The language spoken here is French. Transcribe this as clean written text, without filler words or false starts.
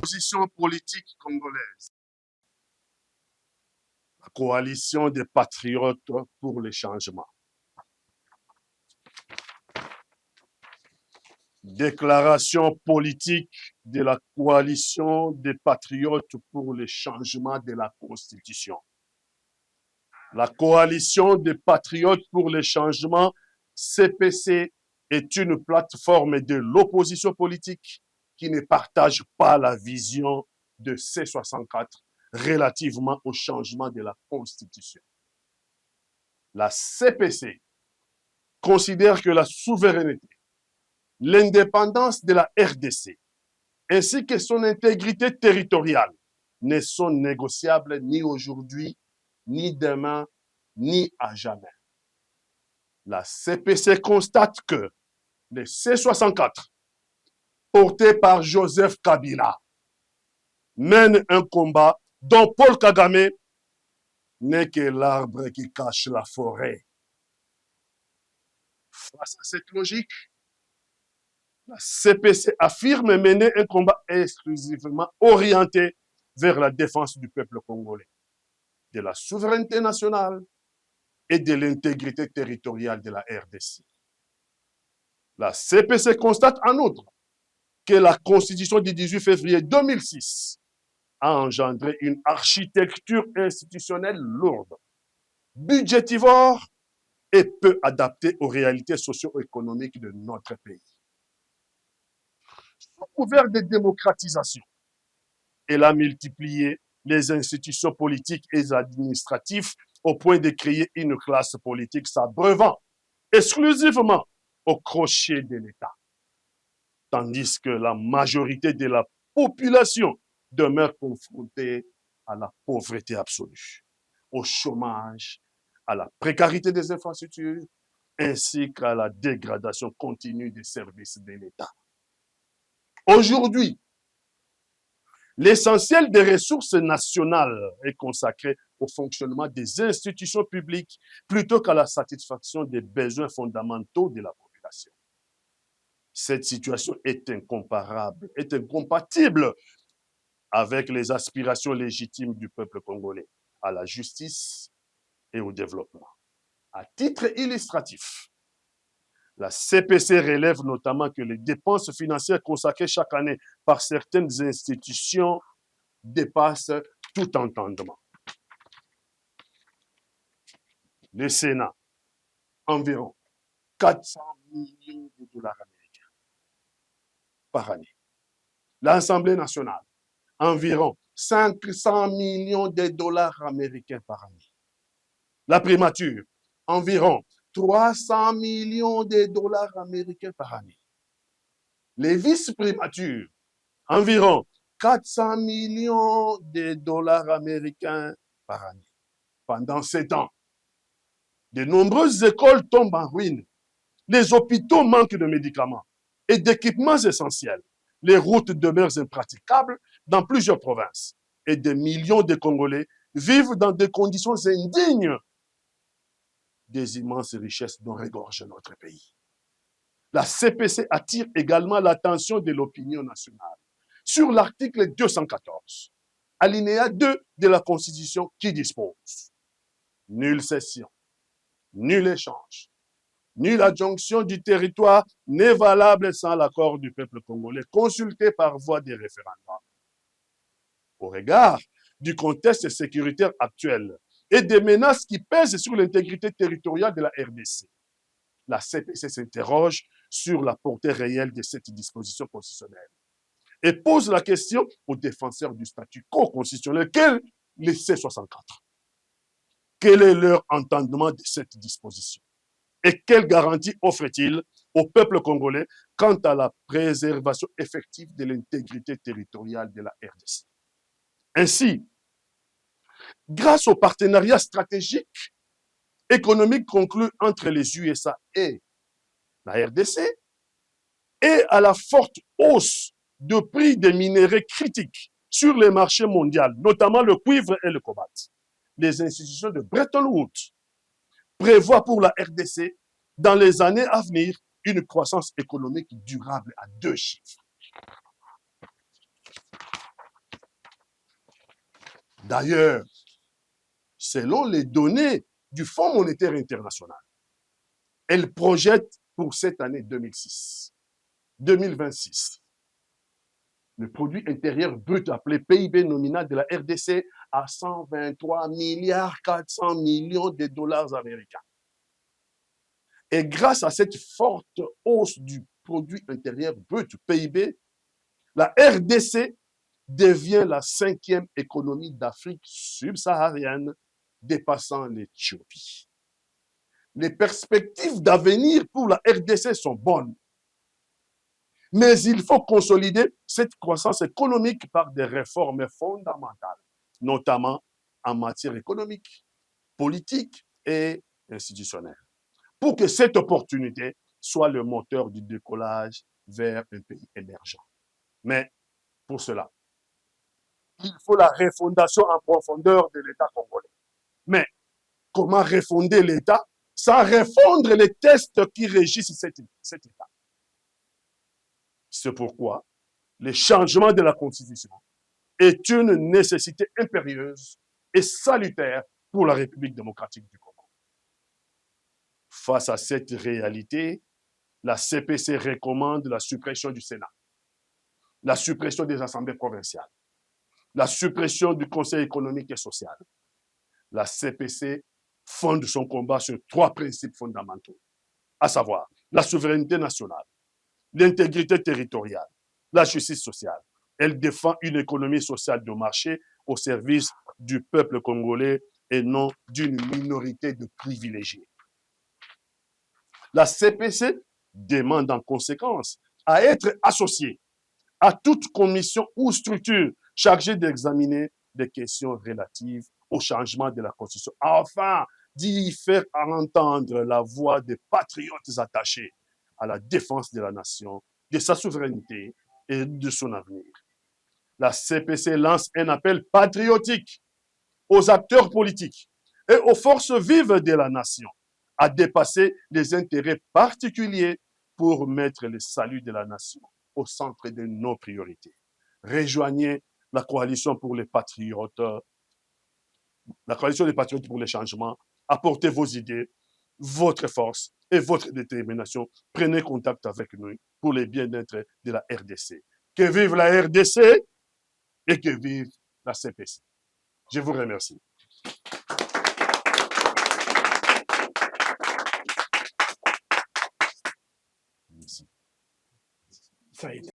Position politique congolaise. La coalition des patriotes pour le changement. Déclaration politique de la coalition des patriotes pour le changement de la Constitution. La coalition des patriotes pour le changement, CPC, est une plateforme de l'opposition politique qui ne partage pas la vision de C64 relativement au changement de la Constitution. La CPC considère que la souveraineté, l'indépendance de la RDC, ainsi que son intégrité territoriale, ne sont négociables ni aujourd'hui, ni demain, ni à jamais. La CPC constate que le C64, porté par Joseph Kabila, mène un combat dont Paul Kagame n'est que l'arbre qui cache la forêt. Face à cette logique, la CPC affirme mener un combat exclusivement orienté vers la défense du peuple congolais, de la souveraineté nationale et de l'intégrité territoriale de la RDC. La CPC constate en outre que la Constitution du 18 février 2006 a engendré une architecture institutionnelle lourde, budgétivore et peu adaptée aux réalités socio-économiques de notre pays. Sous couvert de démocratisation, elle a multiplié les institutions politiques et administratives au point de créer une classe politique s'abreuvant exclusivement au crochet de l'État, tandis que la majorité de la population demeure confrontée à la pauvreté absolue, au chômage, à la précarité des infrastructures, ainsi qu'à la dégradation continue des services de l'État. Aujourd'hui, l'essentiel des ressources nationales est consacré au fonctionnement des institutions publiques plutôt qu'à la satisfaction des besoins fondamentaux de la population. Cette situation est incomparable, est incompatible avec les aspirations légitimes du peuple congolais à la justice et au développement. À titre illustratif, la CPC relève notamment que les dépenses financières consacrées chaque année par certaines institutions dépassent tout entendement. Le Sénat, environ 400 millions de dollars américains par année. L'Assemblée nationale, environ 500 millions de dollars américains par année. La primature, environ 300 millions de dollars américains par année. Les vice-primatures, environ 400 millions de dollars américains par année. Pendant 7 ans, de nombreuses écoles tombent en ruine. Les hôpitaux manquent de médicaments et d'équipements essentiels. Les routes demeurent impraticables dans plusieurs provinces. Et des millions de Congolais vivent dans des conditions indignes des immenses richesses dont regorge notre pays. La CPC attire également l'attention de l'opinion nationale sur l'article 214, alinéa 2 de la Constitution qui dispose: nulle cession, nul échange, nulle adjonction du territoire n'est valable sans l'accord du peuple congolais consulté par voie de référendum. Au regard du contexte sécuritaire actuel et des menaces qui pèsent sur l'intégrité territoriale de la RDC, la CPC s'interroge sur la portée réelle de cette disposition constitutionnelle et pose la question aux défenseurs du statut quo constitutionnel qu'est le C64. Quel est leur entendement de cette disposition? Et quelle garantie offre-t-il au peuple congolais quant à la préservation effective de l'intégrité territoriale de la RDC? Ainsi, grâce au partenariat stratégique économique conclu entre les USA et la RDC et à la forte hausse de prix des minéraux critiques sur les marchés mondiaux, notamment le cuivre et le cobalt, les institutions de Bretton Woods prévoient pour la RDC, dans les années à venir, une croissance économique durable à 2 chiffres. D'ailleurs, selon les données du Fonds monétaire international, elle projette pour cette année 2026, le produit intérieur brut appelé PIB nominal de la RDC à 123 milliards 400 millions de dollars américains. Et grâce à cette forte hausse du produit intérieur brut PIB, la RDC devient la 5e économie d'Afrique subsaharienne, dépassant l'Éthiopie. Les perspectives d'avenir pour la RDC sont bonnes. Mais il faut consolider cette croissance économique par des réformes fondamentales, notamment en matière économique, politique et institutionnelle, pour que cette opportunité soit le moteur du décollage vers un pays émergent. Mais pour cela, il faut la refondation en profondeur de l'État congolais. Mais comment refonder l'État sans refondre les tests qui régissent cet État? C'est pourquoi le changement de la Constitution est une nécessité impérieuse et salutaire pour la République démocratique du Congo. Face à cette réalité, la CPC recommande la suppression du Sénat, la suppression des assemblées provinciales, la suppression du Conseil économique et social. La CPC fonde son combat sur 3 principes fondamentaux, à savoir la souveraineté nationale, l'intégrité territoriale, la justice sociale. Elle défend une économie sociale de marché au service du peuple congolais et non d'une minorité de privilégiés. La CPC demande en conséquence à être associée à toute commission ou structure chargée d'examiner des questions relatives au changement de la Constitution, afin d'y faire entendre la voix des patriotes attachés à la défense de la nation, de sa souveraineté et de son avenir. La CPC lance un appel patriotique aux acteurs politiques et aux forces vives de la nation à dépasser les intérêts particuliers pour mettre le salut de la nation au centre de nos priorités. Rejoignez la coalition pour les patriotes, la coalition des patriotes pour les changements. Apportez vos idées, votre force et votre détermination. Prenez contact avec nous pour le bien-être de la RDC. Que vive la RDC et que vive la CPC. Je vous remercie. Merci. Ça a été.